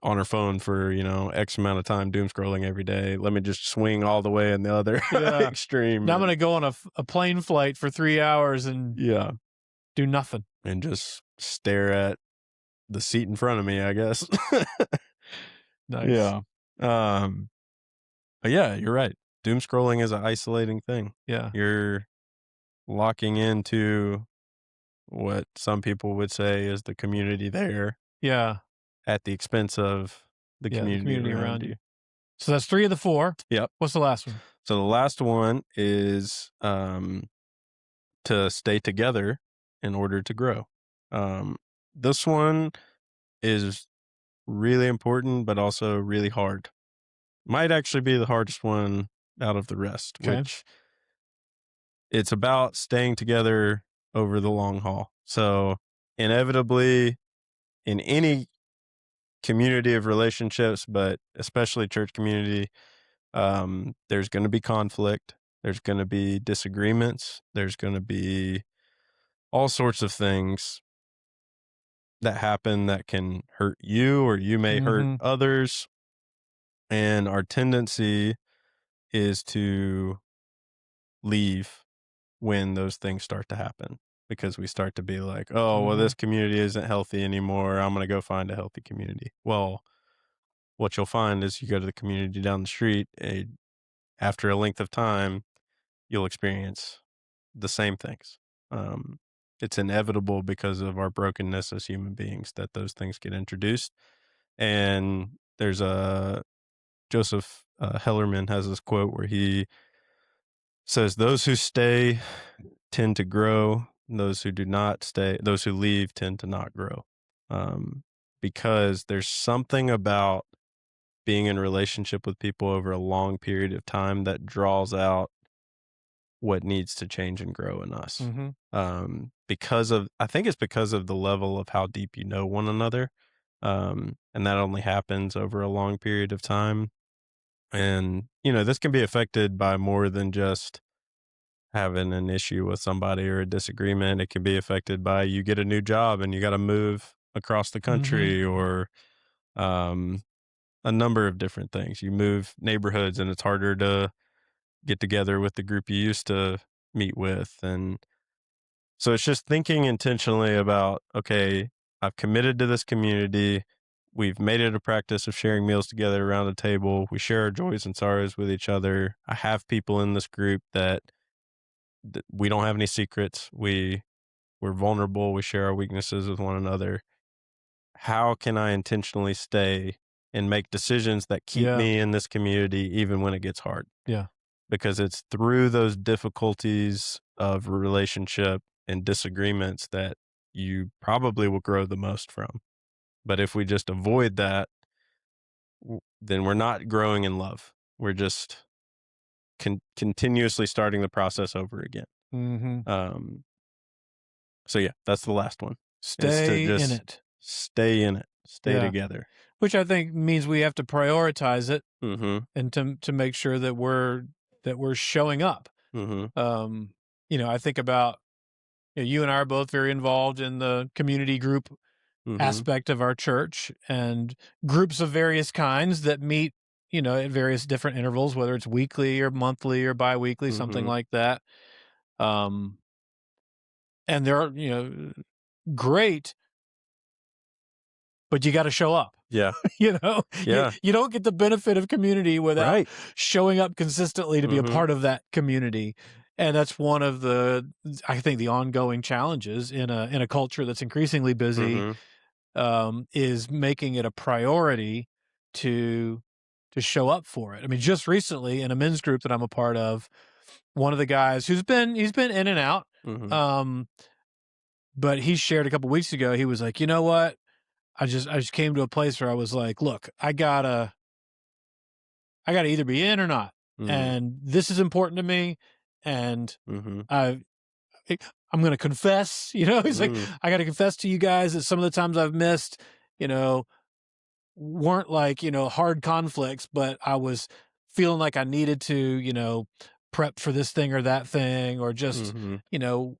on our phone for, X amount of time doom scrolling every day. Let me just swing all the way in the other Yeah. extreme. Now I'm And going to go on a plane flight for 3 hours and yeah. do nothing. And just stare at the seat in front of me, I guess. Nice. Yeah. Um, but yeah, you're right. Doom scrolling is an isolating thing. Yeah. You're locking into what some people would say is the community there Yeah. at the expense of the Yeah. The community community around around you. you. So that's 3 of the 4. Yep. What's the last one? So the last one is to stay together in order to grow. Um, this one is really important, but also really hard. Might actually be the hardest one out of the rest, Okay. which it's about staying together over the long haul. So, inevitably, in any community of relationships, but especially church community, there's going to be conflict. There's going to be disagreements. There's going to be all sorts of things that happen that can hurt you or you may hurt Mhm. others. And our tendency is to leave when those things start to happen because we start to be like, oh, well, Mhm. this community isn't healthy anymore. I'm going to go find a healthy community. Well, what you'll find is you go to the community down the street, after a length of time, you'll experience the same things. Um, it's inevitable because of our brokenness as human beings that those things get introduced. And there's a Joseph Hellerman has this quote where he says, "Those who stay tend to grow; those who do not stay, those who leave, tend to not grow." Because there's something about being in relationship with people over a long period of time that draws out what needs to change and grow in us. Mhm. Because of, I think it's because of the level of how deep you know one another, and that only happens over a long period of time. And this can be affected by more than just having an issue with somebody or a disagreement. It can be affected by you get a new job and you got to move across the Mhm. country, or um, a number of different things. You move neighborhoods and it's harder to get together with the group you used to meet with. And so it's just thinking intentionally about, okay, I've committed to this community. We've made it a practice of sharing meals together around a table. We share our joys and sorrows with each other. I have people in this group that we don't have any secrets. We're vulnerable. We share our weaknesses with one another. How can I intentionally stay and make decisions that keep Yeah. me in this community even when it gets hard? Yeah. Because it's through those difficulties of relationship and disagreements that you probably will grow the most from. But if we just avoid that, then we're not growing in love. We're just continuously starting the process over again. Mhm. Um, so yeah, that's the last one. Is to Stay in just it. stay in it, stay Yeah. together. Which I think means we have to prioritize it Mhm. and to make sure that we're showing up. Mhm. Um, I think about, you and I are both very involved in the community group Mhm. aspect of our church, and groups of various kinds that meet, at various different intervals, whether it's weekly or monthly or biweekly, something Mhm. like that. Um, and they're, great, but you got to show up. Yeah. You know, you Yeah. you don't get the benefit of community without Right. showing up consistently to be a Mhm. part of that community. And that's one of the, I think, the ongoing challenges in a culture that's increasingly busy, Mhm. is making it a priority to to show up for it. I mean, just recently in a men's group that I'm a part of, one of the guys he's been in and out, Mhm. um, but he shared a couple weeks ago. He was like, you know what? I just came to a place where I was like, look, I gotta either be in or not, Mhm. and this is important to me, and Mhm. I I'm gonna confess, he's like, Mm. I gotta confess to you guys that some of the times I've missed, you know, weren't like, hard conflicts, but I was feeling like I needed to, prep for this thing or that thing, or just, Mhm. you know,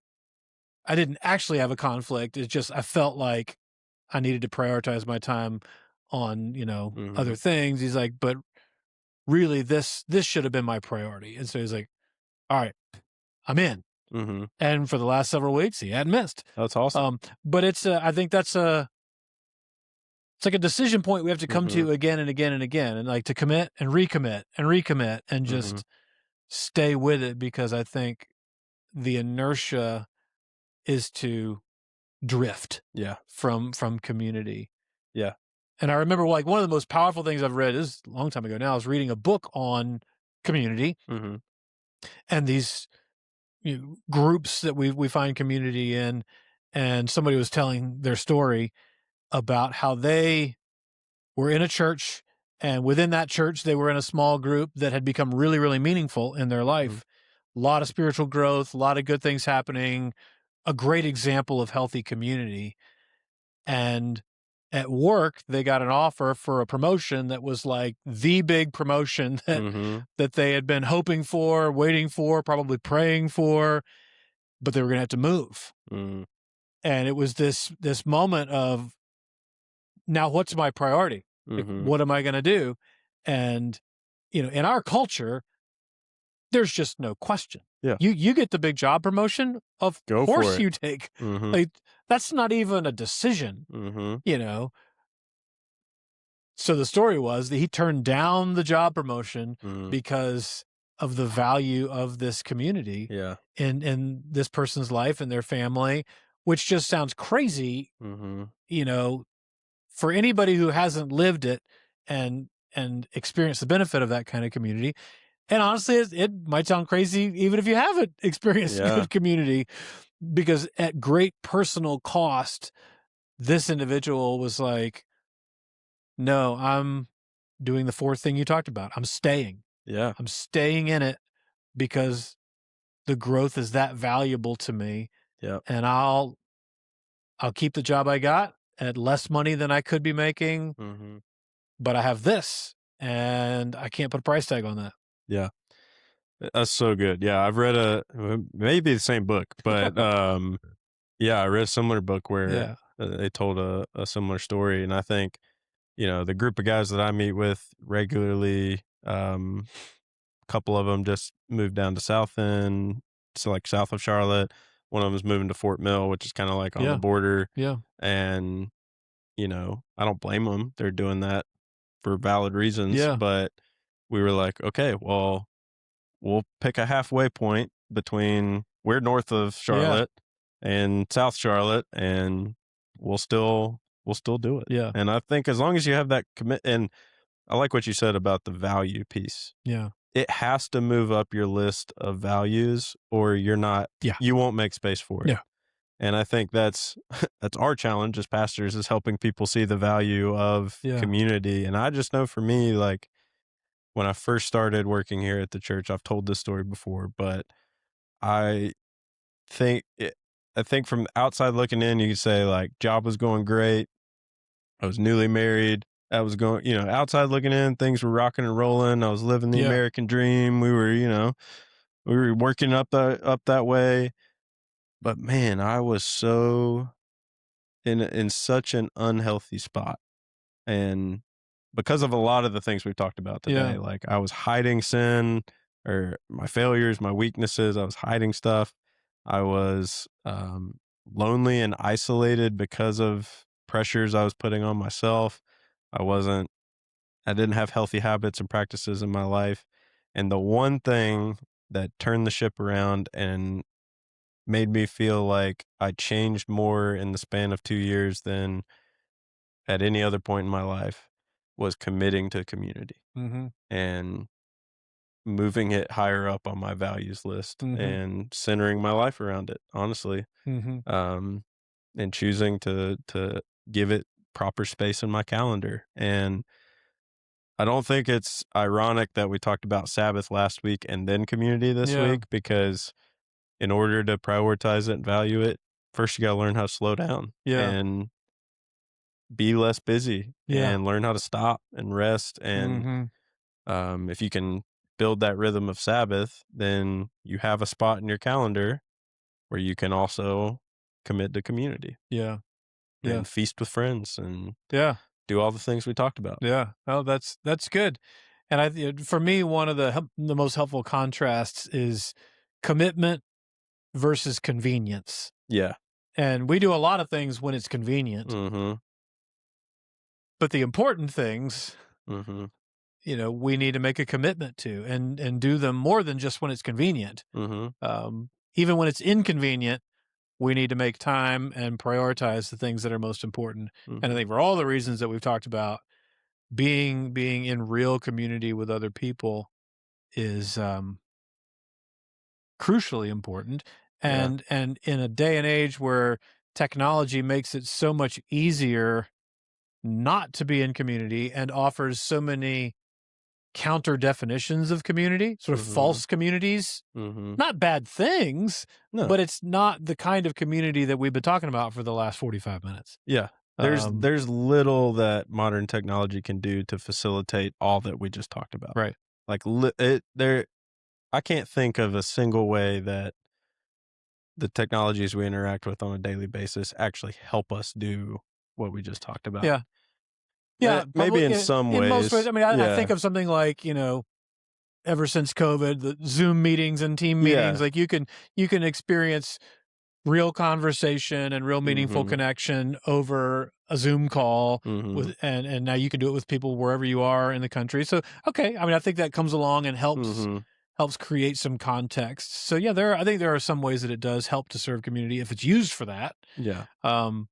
I didn't actually have a conflict. It's just I felt like I needed to prioritize my time on, other Mhm. things. He's like, but really this should have been my priority. And so he's like, all right, I'm in. Mhm. And for the last several weeks, he hadn't missed. That's awesome. But I think it's like a decision point we have to come Mhm. to again and again and again, and like to commit and recommit and recommit and Mhm. just stay with it, because I think the inertia is to drift Yeah. from community. Yeah. And I remember, like, one of the most powerful things I've read, this is a long time ago now, I was reading a book on community Mhm. and these, groups that we find community in, and somebody was telling their story about how they were in a church, and within that church they were in a small group that had become really, really meaningful in their Mhm. life. A lot of spiritual growth, a lot of good things happening, a great example of healthy community. And at work, they got an offer for a promotion that was like the big promotion Mhm. that they had been hoping for, waiting for, probably praying for, but they were going to have to move. Mhm. And it was this moment of, now what's my priority? Like, Mhm. what am I going to do? And in our culture, there's just no question. Yeah. You get the big job promotion, of Go for course it. you take. Mhm. Like, that's not even a decision, Mhm. you know. So the story was that he turned down the job promotion Mhm. because of the value of this community Yeah. in this person's life and their family, which just sounds crazy, Mhm. you know, for anybody who hasn't lived it and experienced the benefit of that kind of community. And honestly, it might sound crazy even if you haven't experienced Yeah. good community, because at great personal cost, this individual was like, no, I'm doing the fourth thing you talked about. I'm staying. Yeah. I'm staying in it because the growth is that valuable to me, Yep. and I'll keep the job I got at less money than I could be making, Mhm. but I have this, and I can't put a price tag on that. Yeah. That's so good. Yeah, I've read maybe the same book, but, yeah, I read a similar book where, Yeah. they told a similar story, and I think, the group of guys that I meet with regularly, a couple of them just moved down to South End, so, like, south of Charlotte. One of them's moving to Fort Mill, which is kinda, like, on the Yeah. border, Yeah. and, I don't blame them. 'em. They're doing that for valid reasons, Yeah. but we were like, "Okay, well, we'll pick a halfway point between we're north of Yeah. Charlotte and South Charlotte, and we'll still do it." Yeah. And I think as long as you have that commit, and I like what you said about the value piece. Yeah. It has to move up your list of values or Yeah. you won't make space for it. Yeah. And I think that's that's our challenge as pastors, is helping people see the value of Yeah. community. And I just know for me, like, when I first started working here at the church, I've told this story before, but I think it, I think from the outside looking in, you could say, like, job was going great. I was newly married. I was going, outside looking in, things were rocking and rolling. I was living the Yeah. American dream. We were working up that way. But man, I was so in such an unhealthy spot. And because of a lot of the things we've talked about Yeah. today, like, I was hiding sin or my failures, my weaknesses. I was hiding stuff. I was lonely and isolated because of pressures I was putting on myself. I wasn't, I didn't have healthy habits and practices in my life. And the one thing that turned the ship around and made me feel like I changed more in the span of 2 years than at any other point in my life was committing to community Mhm. and moving it higher up on my values list Mhm. and centering my life around it, honestly. Mhm. Um, and choosing to give it proper space in my calendar. And I don't think it's ironic that we talked about Sabbath last week and then community this Yeah. week because in order to prioritize it and value it, first you got to learn how to slow down Yeah. and be less busy Yeah. and learn how to stop and rest. And Mhm. if you can build that rhythm of Sabbath, then you have a spot in your calendar where you can also commit to community Yeah. Yeah. and feast with friends and Yeah. do all the things we talked about. Yeah. Oh, that's good. And for me, one of the most helpful contrasts is commitment versus convenience. Yeah. And we do a lot of things when it's convenient, Mhm. but the important things, Mhm. we need to make a commitment to and do them more than just when it's convenient. Mhm. Even when it's inconvenient, we need to make time and prioritize the things that are most important. And I Mhm. think for all the reasons that we've talked about, being in real community with other people is crucially important. Yeah. And in a day and age where technology makes it so much easier not to be in community and offers so many counter definitions of community, sort of Mhm. false communities, Mhm. not bad things, No. but it's not the kind of community that we've been talking about for the last 45 minutes. Yeah. Um, There's little that modern technology can do to facilitate all that we just talked about. right. Like it there I can't think of a single way that the technologies we interact with on a daily basis actually help us do what we just talked about. Yeah. Yeah. Maybe Probably in some in most ways. ways. I mean, I think Yeah. of something like, ever since COVID, the Zoom meetings and team meetings, Yeah. like you can experience real conversation and real meaningful Mhm. connection over a Zoom call Mhm. and now you can do it with people wherever you are in the country. So okay, I mean I think that comes along and Mhm. helps create some context. So yeah, I think there are some ways that it does help to serve community if it's used for that. Yeah. Um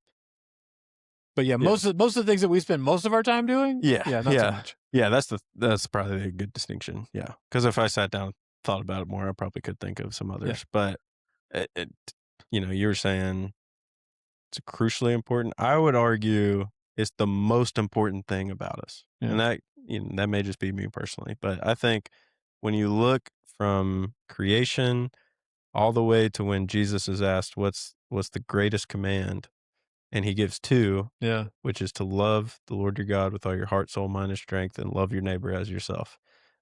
but yeah, Yeah. most of the things that we spend most of our time doing, Yeah. yeah, not so Yeah. much. Yeah, that's probably a good distinction. Yeah. Because if I sat down, thought about it more, I probably could think of some Yeah. others. But it you were saying it's crucially important. I would argue it's the most important thing about us. Yeah. And that may just be me personally, but I think when you look from creation all the way to when Jesus is asked what's the greatest command, and he gives two, Yeah. which is to love the Lord your God with all your heart, soul, mind, and strength, and love your neighbor as yourself.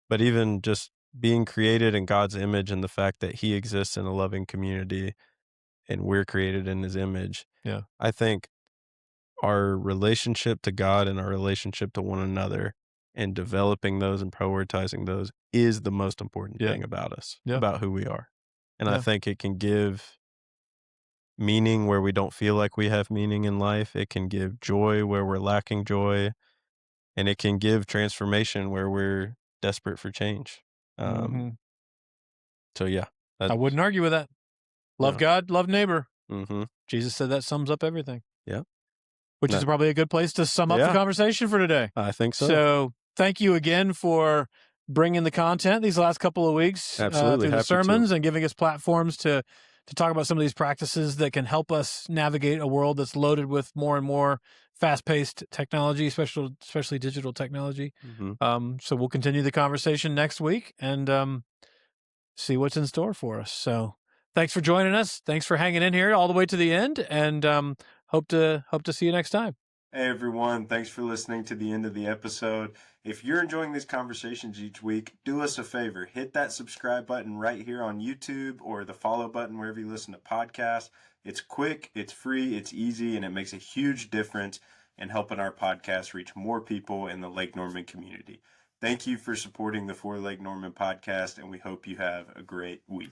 But even just being created in God's image and the fact that he exists in a loving community and we're created in his image, Yeah. I think our relationship to God and our relationship to one another and developing those and prioritizing those is the most important Yeah. thing about us, Yeah. about who we are. And I Yeah. think it can give meaning where we don't feel like we have meaning in life. It can give joy where we're lacking joy, and it can give transformation where we're desperate for change. Um, Mhm. so yeah, I that's wouldn't argue with that. Love yeah. God, love neighbor. Mhm. Jesus said that sums up everything, Yeah. which is No. probably a good place to sum up the Yeah, conversation for today. I think so. So, thank you again for bringing the content these last couple of weeks Absolutely through the happy to. sermons and giving us platforms to talk about some of these practices that can help us navigate a world that's loaded with more and more fast-paced technology, especially digital technology. Mhm. So we'll continue the conversation next week and see what's in store for us. So thanks for joining us. Thanks for hanging in here all the way to the end, and hope to see you next time. Hey everyone, thanks for listening to the end of the episode. If you're enjoying these conversations each week, do us a favor. Hit that subscribe button right here on YouTube or the follow button wherever you listen to podcasts. It's quick, it's free, it's easy, and it makes a huge difference in helping our podcast reach more people in the Lake Norman community. Thank you for supporting the For Lake Norman podcast, and we hope you have a great week.